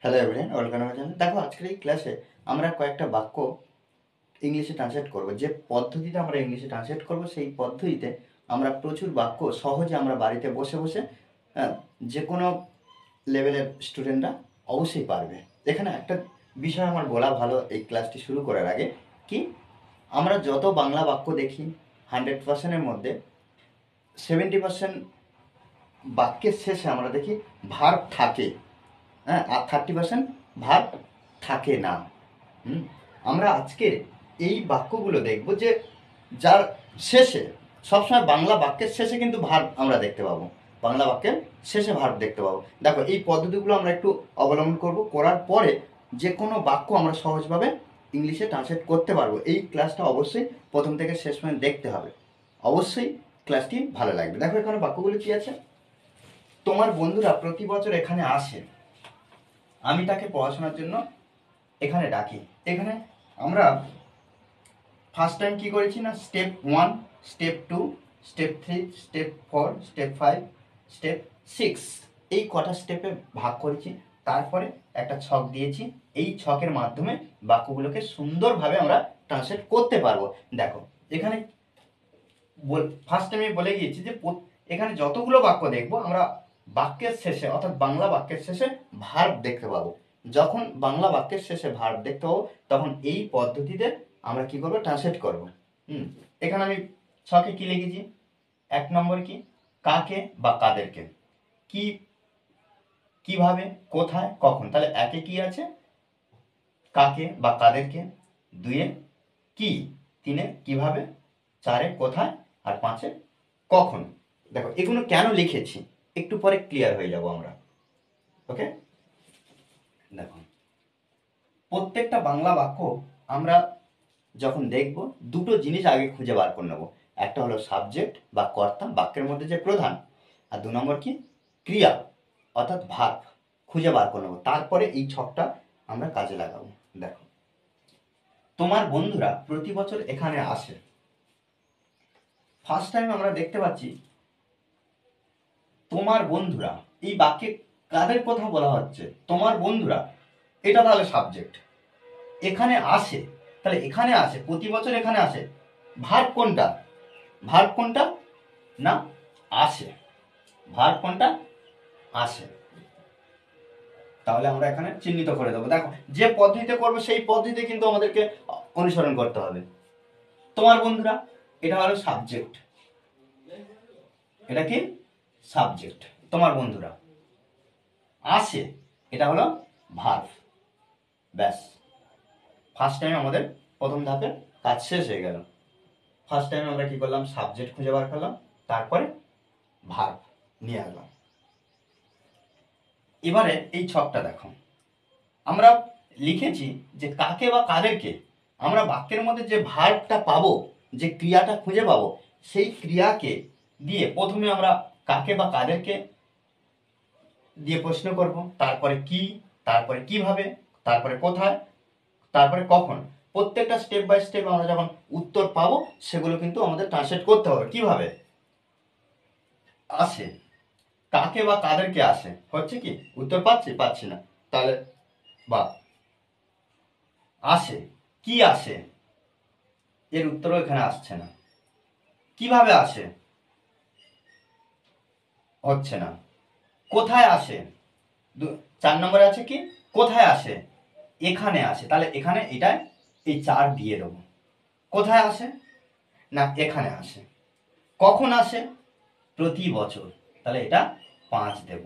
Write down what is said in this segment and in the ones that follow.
Hello everyone, welcome আমার channel. দেখো, আজকের এই ক্লাসে আমরা কয়েকটা বাক্য ইংলিশে ট্রান্সলেট করব। যে পদ্ধতিতে আমরা ইংলিশে ট্রান্সলেট করব, সেই পদ্ধতিতে আমরা প্রচুর বাক্য সহজে আমরা বাড়িতে বসে বসে হ্যাঁ, যে কোনো লেভেলের স্টুডেন্টরা অবশ্যই পারবে। এখানে একটা বিষয় আমার বলা ভালো এই ক্লাসটি শুরু করার আগে, কি আমরা যত বাংলা বাক্য দেখি 100%-এর মধ্যে 70% বাক্যের শেষে আমরা দেখি ভার্ব থাকে, হ্যাঁ, আর 30% ভার্ব থাকে না। আমরা আজকে এই বাক্যগুলো দেখব যে যার শেষে সবসময় বাংলা বাক্যের শেষে কিন্তু ভার্ব আমরা দেখতে পাবো, বাংলা বাক্যের শেষে ভার্ব দেখতে পাবো। দেখো, এই পদ্ধতিগুলো আমরা একটু অবলম্বন করব, করার পরে যে কোনো বাক্য আমরা সহজভাবে ইংলিশে ট্রান্সলেট করতে পারবো। এই ক্লাসটা অবশ্যই প্রথম থেকে শেষ পর্যন্ত দেখতে হবে, অবশ্যই ক্লাসটি ভালো লাগবে। দেখো, এখানে বাক্যগুলো কি আছে। তোমার বন্ধুরা প্রতি বছর এখানে আসে, আমি তাকে পড়াশোনার জন্য এখানে ডাকি। এখানে আমরা ফার্স্ট টাইম কি করেছি না, step 1, step 2, step 3, step 4, step 5, step 6, এই কটা স্টেপে ভাগ করেছি। তারপরে একটা ছক দিয়েছি, এই ছকের মাধ্যমে বাক্যগুলোকে সুন্দরভাবে আমরা ট্রান্সলেট করতে পারবো। দেখো, এখানে ফার্স্ট টাইমে বলে গিয়েছি যে এখানে যতগুলো বাক্য দেখবো আমরা বাক্যের শেষে, অর্থাৎ বাংলা বাক্যের শেষে ভার্ব দেখতে পাবো। যখন বাংলা বাক্যের শেষে ভার্ব দেখতে পাবো, তখন এই পদ্ধতিতে আমরা কি করবো, ট্রান্সলেট করবো। এখানে আমি ছকে কি লিখেছি, 1 নম্বর কি, কাকে বা কাদেরকে, কি, কিভাবে, কোথায়, কখন। তাহলে 1-এ কি আছে, কাকে বা কাদেরকে, 2-এ কি, 3-এ কিভাবে, 4-এ কোথায়, আর 5-এ কখন। দেখো, এগুলো কেন লিখেছি একটু পরে ক্লিয়ার হয়ে যাব আমরা। ওকে, দেখো, প্রত্যেকটা বাংলা বাক্য আমরা যখন দেখব, দুটো জিনিস আগে খুঁজে বার করে নেব। একটা হলো সাবজেক্ট বা কর্তা, বাক্যের মধ্যে যে প্রধান, আর 2 নম্বর কি, ক্রিয়া অর্থাৎ ভার্ব খুঁজে বার করে নেব। তারপরে এই ছকটা আমরা কাজে লাগাবো। দেখো, তোমার বন্ধুরা প্রতি বছর এখানে আসে। ফার্স্ট টাইম আমরা দেখতে পাচ্ছি তোমার বন্ধুরা, এই বাক্যে কাদের কথা বলা হচ্ছে, তোমার বন্ধুরা, এটা তাহলে সাবজেক্ট। এখানে আসে, তাহলে এখানে আসে, প্রতি বছর এখানে আসে। ভার্ব কোনটা, ভার্ব কোনটা না, আসে। ভার্ব কোনটা, আসে। তাহলে আমরা এখানে চিহ্নিত করে দেবো। দেখো, যে পদ্ধতিতে করবো সেই পদ্ধতিতে কিন্তু আমাদেরকে অনুসরণ করতে হবে। তোমার বন্ধুরা, এটা হলো সাবজেক্ট, এটা কি সাবজেক্ট। তোমার বন্ধুরা আসে, এটা হলো ভার্ব। ব্যাস, ফার্স্ট টাইম আমাদের প্রথম ধাপের কাজ শেষ হয়ে গেল। ফার্স্ট টাইম আমরা কি করলাম, সাবজেক্ট খুঁজে বার করলাম, তারপরে ভার্ব নিয়ে আসলাম। এবারে এই ছকটা দেখো, আমরা লিখেছি যে কাকে বা কাদেরকে। আমরা বাক্যের মধ্যে যে ভার্বটা পাবো, যে ক্রিয়াটা খুঁজে পাবো, সেই ক্রিয়াকে দিয়ে প্রথমে আমরা কাকে বা কাদেরকে দিয়ে প্রশ্ন করব, তারপরে কি, তারপরে কিভাবে, তারপরে কোথায়, তারপরে কখন। প্রত্যেকটা স্টেপ বাই স্টেপ আমরা যখন উত্তর পাবো, সেগুলো কিন্তু আমাদের ট্রান্সলেট করতে হবে। কিভাবে আসে, কাকে বা কাদেরকে আসে, হচ্ছে কি উত্তর পাচ্ছি না, তাহলে বা আসে, কি আসে, এর উত্তরও এখানে আসছে না। কিভাবে আসে, হচ্ছে না। কোথায় আসে, 4 নম্বরে আছে কি, কোথায় আসে, এখানে আসে। তাহলে এখানে এটাই এই 4 দিয়ে দেবো। কোথায় আসে না, এখানে আসে। কখন আসে, প্রতি বছর, তাহলে এটা 5 দেব।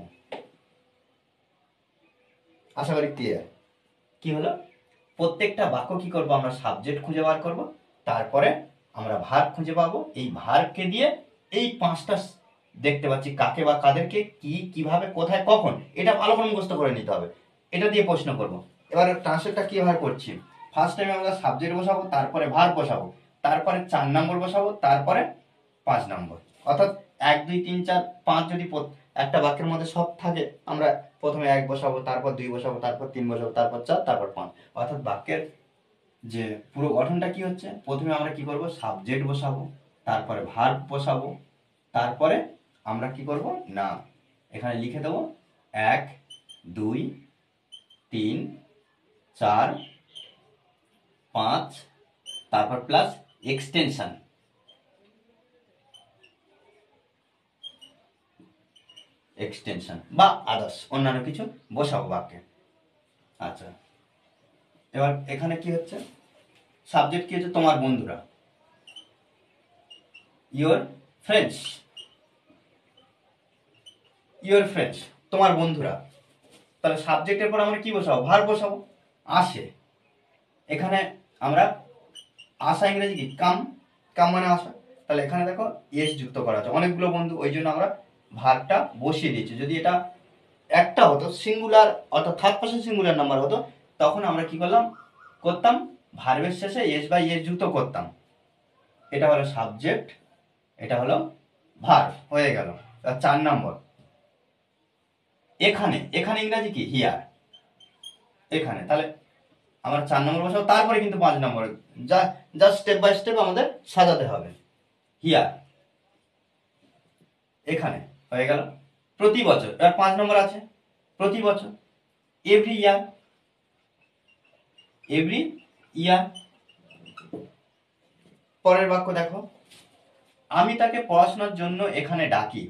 আশা করি ক্লিয়ার। কি হলো, প্রত্যেকটা বাক্য কি করব, আমরা সাবজেক্ট খুঁজে বার করব, তারপরে আমরা ভার্ব খুঁজে পাবো। এই ভার্বকে দিয়ে এই 5টা দেখতে পাচ্ছি, কাকে বা কাদেরকে, কি, কিভাবে, কোথায়, কখন, এটা ভালো করে মুখস্থ করে নিতে হবে। এটা দিয়ে প্রশ্ন করব। এবার ট্রান্সলেটটা কিভাবে করছি, ফার্স্ট টাইমে আমরা সাবজেক্ট বসাবো, তারপরে ভার্ব বসাবো, তারপরে 4 নম্বর বসাবো, তারপরে 5 নম্বর। অর্থাৎ 1, 2, 3, 4, 5 যদি একটা বাক্যের মধ্যে সব থাকে, আমরা প্রথমে 1 বসাবো, তারপর 2 বসাবো, তারপর 3 বসাবো, তারপর 4, তারপর 5। অর্থাৎ বাক্যের যে পুরো গঠনটা কি হচ্ছে, প্রথমে আমরা কি করব, সাবজেক্ট বসাবো, তারপরে ভার্ব বসাবো, তারপরে আমরা কি করব না, এখানে লিখে দেবো 1, 2, 3 4 5 তারপর প্লাস এক্সটেনশন, বা আদার্স অন্যান্য কিছু বসাবো বাক্যে। আচ্ছা, এবার এখানে কি হচ্ছে, সাবজেক্ট কি হচ্ছে, তোমার বন্ধুরা, ইয়োর ফ্রেন্ডস, ইয়োর ফ্রেন্ডস, তোমার বন্ধুরা। তাহলে সাবজেক্টের পর আমরা কি বসাবো, ভার্ব বসাবো, আসে। এখানে আমরা আসা ইংরেজি কি, কাম, কাম মানে আসা। তাহলে এখানে দেখো এস যুক্ত করা আছে, অনেকগুলো বন্ধু, ওই জন্য আমরা ভার্বটা বসিয়ে দিয়েছি। যদি এটা একটা হতো সিঙ্গুলার, অর্থাৎ থার্ড পারসন সিঙ্গুলার নাম্বার হতো, তখন আমরা কি করতাম ভার্বের শেষে এস বা এস যুক্ত করতাম। এটা হলো সাবজেক্ট, এটা হলো ভার্ব, হয়ে গেল। 4 নম্বর, এখানে, এখানে ইংরাজি কি, হিয়ার, এখানে। তাহলে আমরা 4 নম্বর বসাবো, তারপরে কিন্তু 5 নম্বর, জাস্ট স্টেপ বাই স্টেপ আমাদের সাজাতে হবে। হিয়ার, এখানে, হয়ে গেল। প্রতি বছর, এবার 5 নম্বর আছে প্রতি বছর, এভরি ইয়ার, এভরি ইয়ার। পরের বাক্য দেখো, আমি তাকে পড়াশোনার জন্য এখানে ডাকি।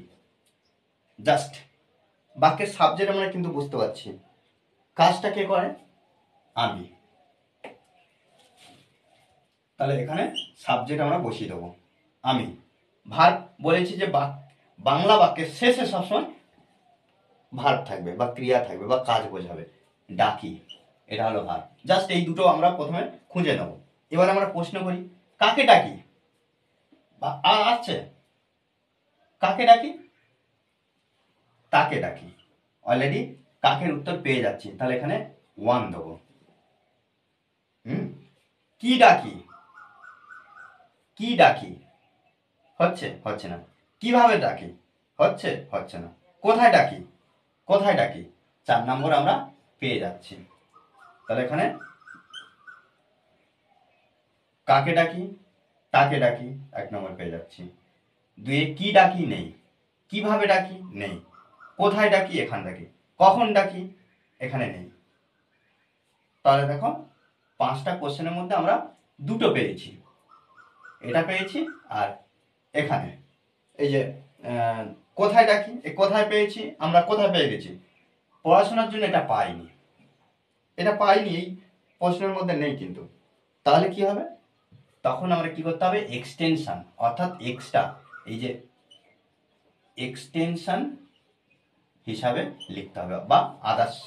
জাস্ট বাক্যের সাবজেক্ট আমরা কিন্তু বুঝতে পারছি, কাজটা কে করে, আমি। তাহলে এখানে সাবজেক্ট আমরা বসিয়ে দেবো, আমি। ভার্ব বলেছি যে বাংলা বাক্যের শেষে সবসময় ভার্ব থাকবে বা ক্রিয়া থাকবে বা কাজ বোঝাবে। ডাকি, এটা হলো ভার্ব। জাস্ট এই দুটো আমরা প্রথমে খুঁজে নেব। এবার আমরা প্রশ্ন করি, কাকে ডাকি, বা আসছে, কাকে ডাকি, তাকে ডাকি। অলরেডি কাকের উত্তর পেয়ে যাচ্ছি, তাহলে এখানে 1 দেবো। কি ডাকি, কি ডাকি, হচ্ছে না। কিভাবে ডাকি, হচ্ছে না। কোথায় ডাকি, কোথায় ডাকি, 4 নম্বর আমরা পেয়ে যাচ্ছি। তাহলে এখানে কাকে ডাকি, তাকে ডাকি, 1 নম্বর পেয়ে যাচ্ছি। 2 কি ডাকি, নেই। কিভাবে ডাকি, নেই। কোথায় ডাকি, এখানে ডাকি। কখন ডাকি, এখানে নেই। তাহলে দেখো 5টা কোশ্চেনের মধ্যে আমরা 2টো পেয়েছি, এটা পেয়েছি আর এখানে এই যে কোথায় ডাকি, কোথায় পেয়েছি আমরা, কোথায় পেয়ে গেছি, পড়াশোনার জন্য এটা পাইনি, এটা পাইনি, এই প্রশ্নের মধ্যে নেই কিন্তু। তাহলে কি হবে, তখন আমরা কি করতে হবে, এক্সটেনশন, অর্থাৎ এক্সট্রা, এই যে এক্সটেনশন হিসাবে লিখতে হবে বা আদার্স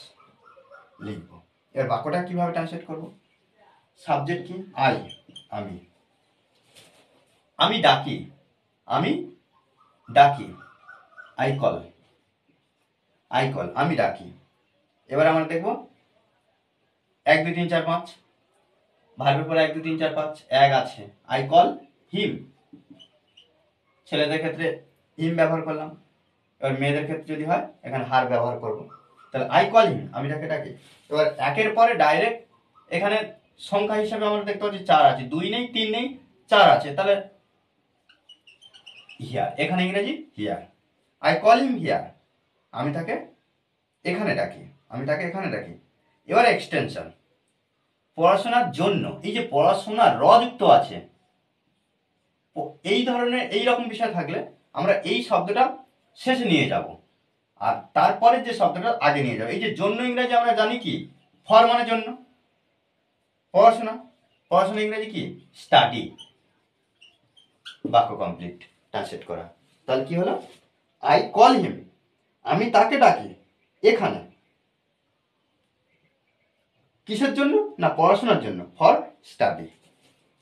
লিখবো। এর বাক্যটা কিভাবে ট্রান্সলেট করব, সাবজেক্ট কি, আই, আমি। আমি ডাকি, আমি ডাকি, আই কল, আই কল, আমি ডাকি। এবার আমরা দেখব 1 2 3 4 5, ভার্বের পরে 1 2 3 4 5, 1 আছে, আই কল হিম। ছেলেদের ক্ষেত্রে হিম ব্যবহার করলাম, এবার মেয়েদের ক্ষেত্রে যদি হয় এখানে হার ব্যবহার করব। তাহলে আই কল হিম, আমি তাকে ডাকি। এবার 1-এর পরে ডাইরেক্ট এখানে সংখ্যা হিসাবে আমরা দেখতে পাচ্ছি 4 আছে, 2 নেই, 3 নেই, 4 আছে। তাহলে হিয়ার, এখানে ইংরেজি here, I call him here, আমি তাকে এখানে ডাকি, আমি তাকে এখানে ডাকি। এবার এক্সটেনশন, পড়াশোনার জন্য, এই যে পড়াশোনার যুক্ত আছে, এই ধরনের এই রকম বিষয় থাকলে আমরা এই শব্দটা শেষে নিয়ে যাব আর তারপরে যে শব্দটা আগে নিয়ে যাব। এই যে জন্য ইংরেজি আমরা জানি কি, ফর মানে জন্য, পড়াশোনা, পড়াশোনা ইংরেজি কি, স্টাডি। বাক্য কমপ্লিট, ট্রান্সলেট করা। তাহলে কি হলো, আই কল হিম, আমি তাকে ডাকি এখানে, কিসের জন্য না, পড়াশোনার জন্য, ফর স্টাডি।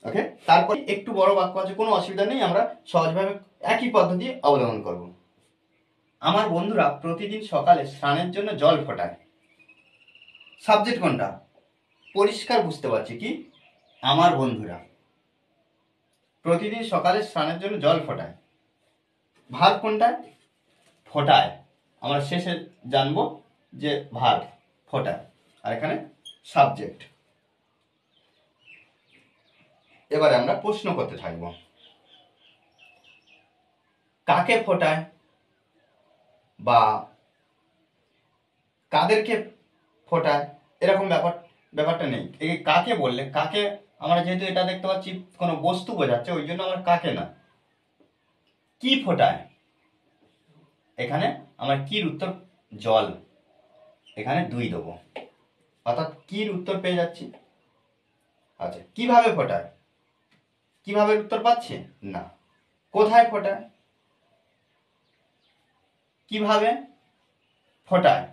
ওকে, তারপর একটু বড় বাক্য আছে, কোনো অসুবিধা নেই, আমরা সহজভাবে একই পদ্ধতি অবলম্বন করব। আমার বন্ধুরা প্রতিদিন সকালে স্নানের জন্য জল ফোটায়। সাবজেক্ট কোনটা, পরিষ্কার বুঝতে পারছি কি, আমার বন্ধুরা প্রতিদিন সকালে স্নানের জন্য জল ফোটায়। ভার্ব কোনটা, ফোটায়, আমরা শেষে জানবো যে ভার্ব ফোটায়, আর এখানে সাবজেক্ট। এবারে আমরা প্রশ্ন করতে থাকবো, কাকে ফোটায় বা কাদেরকে ফোটায়, এরকম ব্যাপারটা নেই। এই কাকে বললে, কাকে আমরা যেহেতু এটা দেখতে পাচ্ছি কোনো বস্তু বোঝাচ্ছে, ওই জন্য আমার কাকে না, কি ফোটায়, এখানে আমার কির উত্তর জল, এখানে 2 দেবো, অর্থাৎ কির উত্তর পেয়ে যাচ্ছি। আচ্ছা, কিভাবে ফোটায়, কিভাবে উত্তর পাচ্ছি না, কোথায় ফোটায়, কিভাবে ফোটায়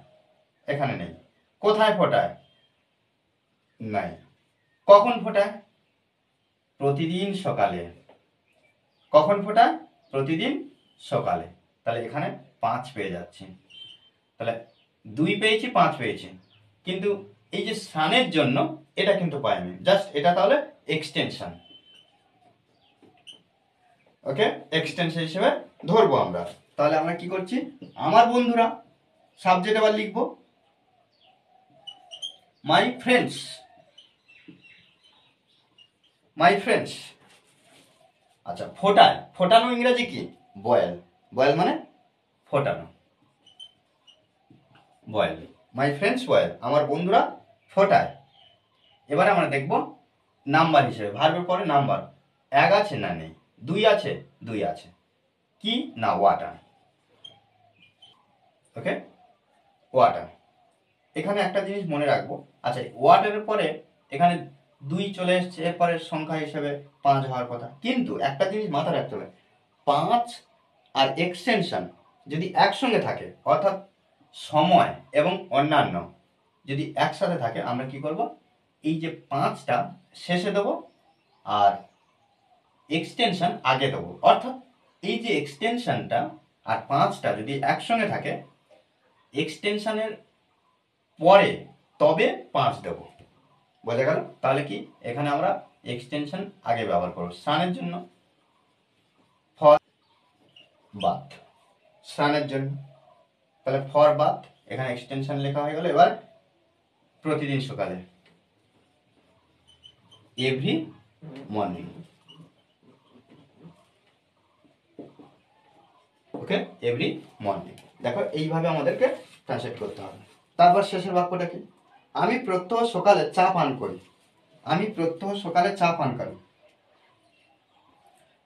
এখানে নেই, কোথায় ফোটায় নাই, কখন ফোটায় প্রতিদিন সকালে, কখন ফোটায় প্রতিদিন সকালে, তাহলে এখানে 5 পেয়ে যাচ্ছি। তাহলে 2 পেয়েছি, 5 পেয়েছি, কিন্তু এই যে স্থানের জন্য এটা কিন্তু পাইনি, জাস্ট এটা তাহলে এক্সটেনশন। ওকে, এক্সটেনশন হিসেবে ধরবো আমরা। তাহলে আমরা কি করছি, আমার বন্ধুরা, সাবজেক্ট আবার লিখবো মাই ফ্রেন্ডস, মাই ফ্রেন্ডস। আচ্ছা, ফোটায়, ফোটানো ইংরেজি কি, বয়েল, বয়েল মানে ফোটানো, বয়েল, মাই ফ্রেন্ডস বয়েল, আমার বন্ধুরা ফোটায়। এবারে আমরা দেখব নাম্বার হিসেবে, ভার্বের পরে নাম্বার, 1 আছে না নেই, 2 আছে, 2 আছে, কি না ওয়াটার। ওকে, ওয়াটার। এখানে একটা জিনিস মনে রাখবো, আচ্ছা ওয়াটারের পরে এখানে 2 চলে এসছে, এরপরে সংখ্যা হিসেবে 5 হওয়ার কথা, কিন্তু একটা জিনিস মাথায় রাখতে হবে, 5 আর এক্সটেনশন যদি একসঙ্গে থাকে, অর্থাৎ সময় এবং অন্যান্য যদি একসাথে থাকে, আমরা কি করব, এই যে 5টা শেষে দেবো আর এক্সটেনশন আগে দেবো, অর্থাৎ এই যে এক্সটেনশনটা আর 5টা যদি একসঙ্গে থাকে, এক্সটেনশনের পরে তবে 5 দেবো, বোঝা গেল। তাহলে কি এখানে আমরা এক্সটেনশন আগে ব্যবহার করব, স্নানের জন্য ফর বাথ, স্নানের জন্য, তাহলে ফর বাথ, এখানে এক্সটেনশন লেখা হয়ে গেল। এবার প্রতিদিন সকালে, এভরি মর্নিং। ওকে, এভরি মর্নিং। দেখো এইভাবে আমাদেরকে ট্রান্সলেট করতে হবে। তারপর শেষের বাক্যটা কি, আমি প্রত্যহ সকালে চা পান করি, আমি প্রত্যহ সকালে চা পান করি,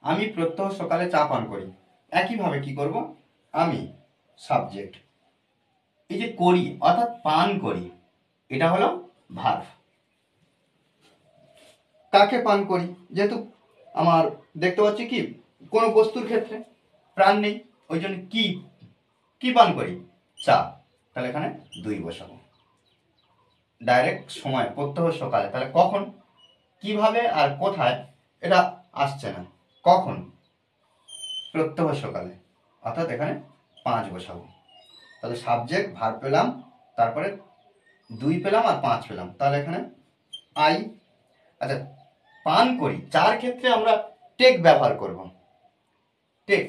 আমি প্রত্যহ সকালে চা পান করি। একইভাবে কি করব, আমি সাবজেক্ট, এই যে করি অর্থাৎ পান করি, এটা হলো ভার্ব। কাকে পান করি, যেহেতু আমার দেখতে পাচ্ছি কি কোনো বস্তুর ক্ষেত্রে প্রাণ নেই, ওই জন্য কি কি পান করি, চা, তাহলে এখানে 2 বসাবো। ডাইরেক্ট সময়, প্রত্যহ সকালে, তাহলে কখন, কিভাবে আর কোথায় এটা আসছে না, কখন, প্রত্যহ সকালে, অর্থাৎ এখানে 5 বসাবো। তাহলে সাবজেক্ট ভার্ব পেলাম, তারপরে 2 পেলাম আর 5 পেলাম, তাহলে এখানে আই। আচ্ছা, পান করি, চার ক্ষেত্রে আমরা টেক ব্যবহার করব, টেক,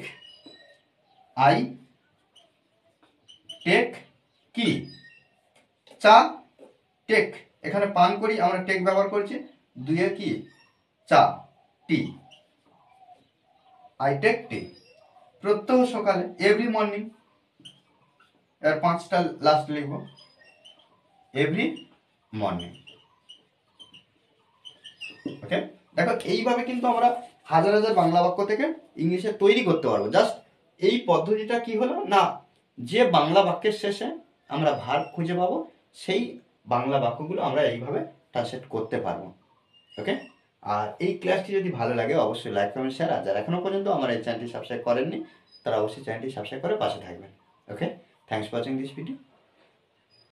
আই টেক কি, চা, টেক, এখানে পান করি আমরা টেক ব্যবহার করছি, 2 কি চা, টি, আই টেক টি। প্রত্যহ সকালে, এভরি মর্নিং, এর 5টা লাস্ট লিখব, এভরি মর্নিং। ওকে, দেখো এইভাবে কিন্তু আমরা হাজার হাজার বাংলা বাক্য থেকে ইংলিশে তৈরি করতে পারবো। জাস্ট এই পদ্ধতিটা কি হলো না, যে বাংলা বাক্যের শেষে আমরা ভার্ব খুঁজে পাবো, সেই বাংলা বাক্যগুলো আমরা এইভাবে ট্রান্সলেট করতে পারবো। ওকে, আর এই ক্লাসটি যদি ভালো লাগে অবশ্যই লাইক কমেন্ট শেয়ার, আর যারা এখনো পর্যন্ত আমার এই চ্যানেলটি সাবস্ক্রাইব করেননি তারা অবশ্যই চ্যানেলটি সাবস্ক্রাইব করে পাশে থাকবেন। Okay, thanks for watching this video.